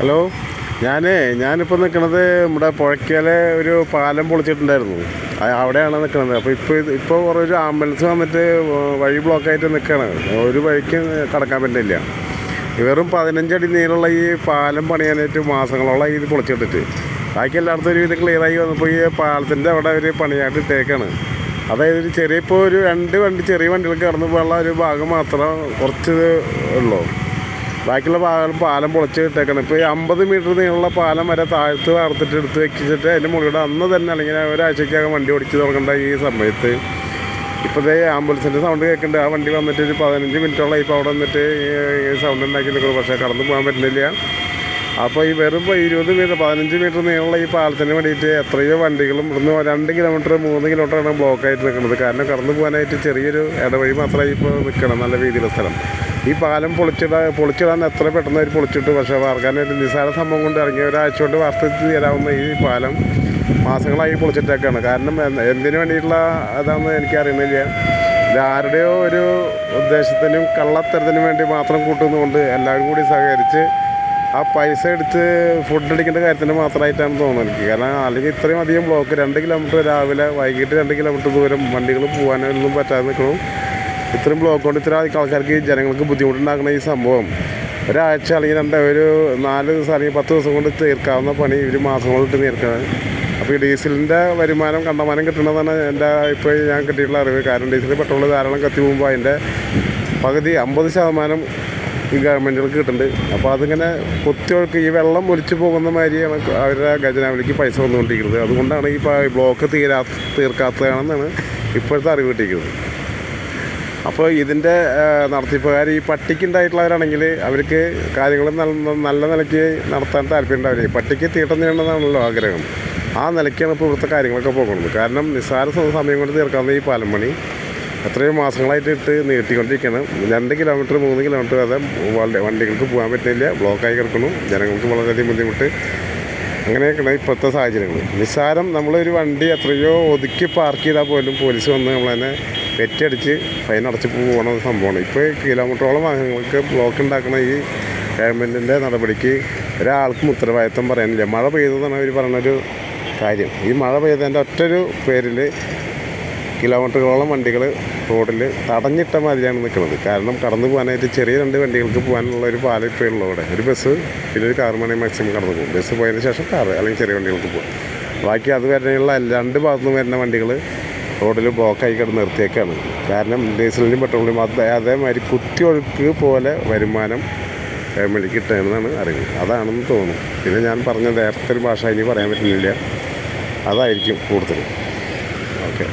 Hello, ഞാനിപ്പോൾ നിൽക്കുന്നത് നമ്മുടെ പുഴയ്ക്കലെ ഒരു പാലം പൊളിച്ചിട്ടുണ്ടായിരുന്നു. അവിടെയാണ് നിൽക്കുന്നത്. അപ്പോൾ ഇപ്പോൾ കുറേ ഒരു ആംബുലൻസ് വന്നിട്ട് വഴി ബ്ലോക്കായിട്ട് നിൽക്കുകയാണ്. ഒരു വഴിക്ക് കടക്കാൻ പറ്റില്ല. വെറും 15 അടി നീളമുള്ള ഈ പാലം പണിയാനായിട്ട് മാസങ്ങളോളം ഇത് പൊളിച്ചിട്ടിട്ട് ബാക്കി എല്ലായിടത്തും ഒരു ഇത് ക്ലിയറായി വന്നപ്പോൾ ഈ പാലത്തിൻ്റെ അവിടെ ഒരു പണിയായിട്ട് ഇട്ടേക്കാണ്. അതായത് ഇപ്പോൾ ഒരു 2 വണ്ടി ചെറിയ വണ്ടികൾ കടന്നു പോകാനുള്ള ഒരു ഭാഗം മാത്രം കുറച്ച് ഉള്ളൂ. ബാക്കിയുള്ള പാലം പൊളിച്ച് ഇട്ടേക്കണം. ഇപ്പോൾ ഈ 50 മീറ്റർ നീളമുള്ള പാലം വരെ താഴ്ത്ത് വാർത്തിട്ട് എടുത്ത് വെച്ചിട്ട് അതിൻ്റെ മുകളിലൂടെ അന്ന് തന്നെ അല്ലെങ്കിൽ ഒരാഴ്ചയ്ക്കകം വണ്ടി ഓടിച്ച് തുടങ്ങേണ്ട ഈ സമയത്ത് ഇപ്പോൾ ആംബുലൻസിൻ്റെ സൗണ്ട് കേൾക്കുന്നുണ്ട്. ആ വണ്ടി വന്നിട്ട് ഒരു 15 മിനിറ്റോളം ഇപ്പോൾ അവിടെ വന്നിട്ട് ഈ സൗണ്ട് ഉണ്ടാക്കി നിൽക്കുന്നു. പക്ഷേ കടന്നു പോകാൻ പറ്റുന്നില്ല. അപ്പോൾ ഈ വെറും 15 മീറ്റർ നീളമുള്ള ഈ പാലത്തിന് വേണ്ടിയിട്ട് എത്രയോ വണ്ടികളും ഇവിടുന്ന് 2 കിലോമീറ്റർ 3 കിലോമീറ്ററാണ് ബ്ലോക്കായിട്ട് നിൽക്കുന്നത്. കാരണം കടന്നു പോകാനായിട്ട് ചെറിയൊരു ഇടവഴി മാത്രമായി ഇപ്പോൾ നിൽക്കണം. നല്ല രീതിയിലുള്ള സ്ഥലം. ഈ പാലം പൊളിച്ചിടാൻ എത്ര പെട്ടെന്ന് അവർ പൊളിച്ചിട്ടു. പക്ഷേ വാർക്കാനായിട്ട് നിസ്സാര സംഭവം കൊണ്ട് ഇറങ്ങി ഒരാഴ്ച കൊണ്ട് വാർത്തിച്ച് തരാവുന്ന ഈ പാലം മാസങ്ങളായി പൊളിച്ചിട്ടേക്കാണ്. കാരണം എന്തിനു വേണ്ടിയിട്ടുള്ള അതാണെന്ന് എനിക്കറിയുന്നില്ല. ഇത് ആരുടെയോ ഒരു ഉദ്ദേശത്തിനും കള്ളത്തരത്തിനും വേണ്ടി മാത്രം കൂട്ടുന്നതുകൊണ്ട് എല്ലാവരും കൂടി സഹകരിച്ച് ആ പൈസ എടുത്ത് ഫുഡ് അടിക്കേണ്ട കാര്യത്തിന് മാത്രമായിട്ടാണ് തോന്നുന്നത് എനിക്ക്. കാരണം അല്ലെങ്കിൽ ഇത്രയും അധികം ബ്ലോക്ക് 2 കിലോമീറ്റർ രാവിലെ വൈകിട്ട് 2 കിലോമീറ്റർ ദൂരം വണ്ടികൾ പോകാനൊന്നും പറ്റാതെ നിൽക്കണം. ഇത്രയും ബ്ലോക്ക് കൊണ്ട് ഇത്ര ആൾക്കാർക്ക് ജനങ്ങൾക്ക് ബുദ്ധിമുട്ടുണ്ടാക്കുന്ന ഈ സംഭവം ഒരാഴ്ച അല്ലെങ്കിൽ ഒരു 4 ദിവസം അല്ലെങ്കിൽ 10 ദിവസം കൊണ്ട് തീർക്കാവുന്ന പണി ഇവർ മാസങ്ങളിട്ട് തീർക്കണം. അപ്പോൾ ഈ ഡീസലിൻ്റെ വരുമാനം കണ്ടമാനം കിട്ടണമെന്നാണ് എൻ്റെ ഇപ്പോൾ ഞാൻ കിട്ടിയിട്ടുള്ള അറിവ്. കാരണം ഡീസൽ പെട്രോൾ ധാരാളം കത്തി പോകുമ്പോൾ അതിൻ്റെ പകുതി 50% ഈ ഗവൺമെൻറ്റുകൾക്ക് കിട്ടുന്നുണ്ട്. അപ്പോൾ അതിങ്ങനെ കുത്തിയൊഴുക്ക് ഈ വെള്ളം ഒലിച്ചു പോകുന്ന മാതിരിയാണ് അവരുടെ ഖജനാവിലേക്ക് പൈസ വന്നുകൊണ്ടിരിക്കുന്നത്. അതുകൊണ്ടാണ് ഈ ബ്ലോക്ക് തീർക്കാത്തതാണെന്നാണ് ഇപ്പോഴത്തെ അറിവ് കിട്ടിയിരിക്കുന്നത്. അപ്പോൾ ഇതിൻ്റെ നടത്തിപ്പുകാർ ഈ പട്ടിക്കുണ്ടായിട്ടുള്ളവരാണെങ്കിൽ അവർക്ക് കാര്യങ്ങൾ നല്ല നിലയ്ക്ക് നടത്താൻ താല്പര്യം ഉണ്ടാവില്ല. പട്ടിക്ക് തീട്ടം ചെയ്യണമെന്നാണല്ലോ ആഗ്രഹം. ആ നിലയ്ക്കാണ് ഇപ്പോൾ ഇവിടുത്തെ കാര്യങ്ങളൊക്കെ പോകുന്നത്. കാരണം നിസ്സാര സമയം കൊണ്ട് തീർക്കാവുന്ന ഈ പാലം പണി എത്രയോ മാസങ്ങളായിട്ട് നീട്ടിക്കൊണ്ടിരിക്കണം. 2 കിലോമീറ്റർ 3 കിലോമീറ്റർ വരെ വണ്ടികൾക്ക് പോകാൻ പറ്റുന്നില്ല. ബ്ലോക്കായി കിടക്കണം. ജനങ്ങൾക്ക് വളരെയധികം ബുദ്ധിമുട്ട്. അങ്ങനെയൊക്കെയാണ് ഇപ്പോഴത്തെ സാഹചര്യങ്ങൾ. നിസ്സാരം നമ്മളൊരു വണ്ടി എത്രയോ ഒതുക്കി പാർക്ക് ചെയ്താൽ പോലും പോലീസ് വന്ന് നമ്മളതിനെ വെറ്റടിച്ച് ഫൈൻ അടച്ച് പോകുന്ന സംഭവമാണ്. ഇപ്പോൾ കിലോമീറ്ററോളം വാഹനങ്ങൾക്ക് ബ്ലോക്ക് ഉണ്ടാക്കുന്ന ഈ ഗവൺമെൻറ്റിൻ്റെ നടപടിക്ക് ഒരാൾക്കും ഉത്തരവാദിത്വം പറയാനില്ല. മഴ പെയ്തതാണ് അവർ പറയുന്നൊരു കാര്യം. ഈ മഴ പെയ്തതിൻ്റെ ഒറ്റൊരു പേരിൽ കിലോമീറ്ററുകളോളം വണ്ടികൾ റോഡിൽ തടഞ്ഞിട്ട മാതിരിയാണ് നിൽക്കുന്നത്. കാരണം കടന്നു പോകാനായിട്ട് ചെറിയ 2 വണ്ടികൾക്ക് പോകാനുള്ള ഒരു പാലം ഇപ്പോൾ ഉള്ളവിടെ. ഒരു ബസ് പിന്നെ ഒരു കാർ വേണമെങ്കിൽ മാക്സിമം കടന്നു പോകും. ബസ് പോയതിന് ശേഷം കാർ അല്ലെങ്കിൽ ചെറിയ വണ്ടികൾക്ക് പോകും. ബാക്കി അത് വരെയുള്ള 2 ഭാഗത്തുനിന്ന് വരുന്ന വണ്ടികൾ റോഡിൽ ബ്ലോക്കായി കിടന്ന് നിർത്തിയേക്കാണ്. കാരണം ഡീസലിനും പെട്രോളിനും അതേമാതിരി കുത്തിയൊഴുക്ക് പോലെ വരുമാനം ഗവൺമെൻറ് കിട്ടുന്നതെന്നാണ് അറിയുന്നത്. അതാണെന്ന് തോന്നുന്നു. പിന്നെ ഞാൻ പറഞ്ഞ നേരത്തെ ഒരു ഭാഷ ഇനി പറയാൻ പറ്റുന്നില്ല. അതായിരിക്കും കൂടുതൽ. ഓക്കെ.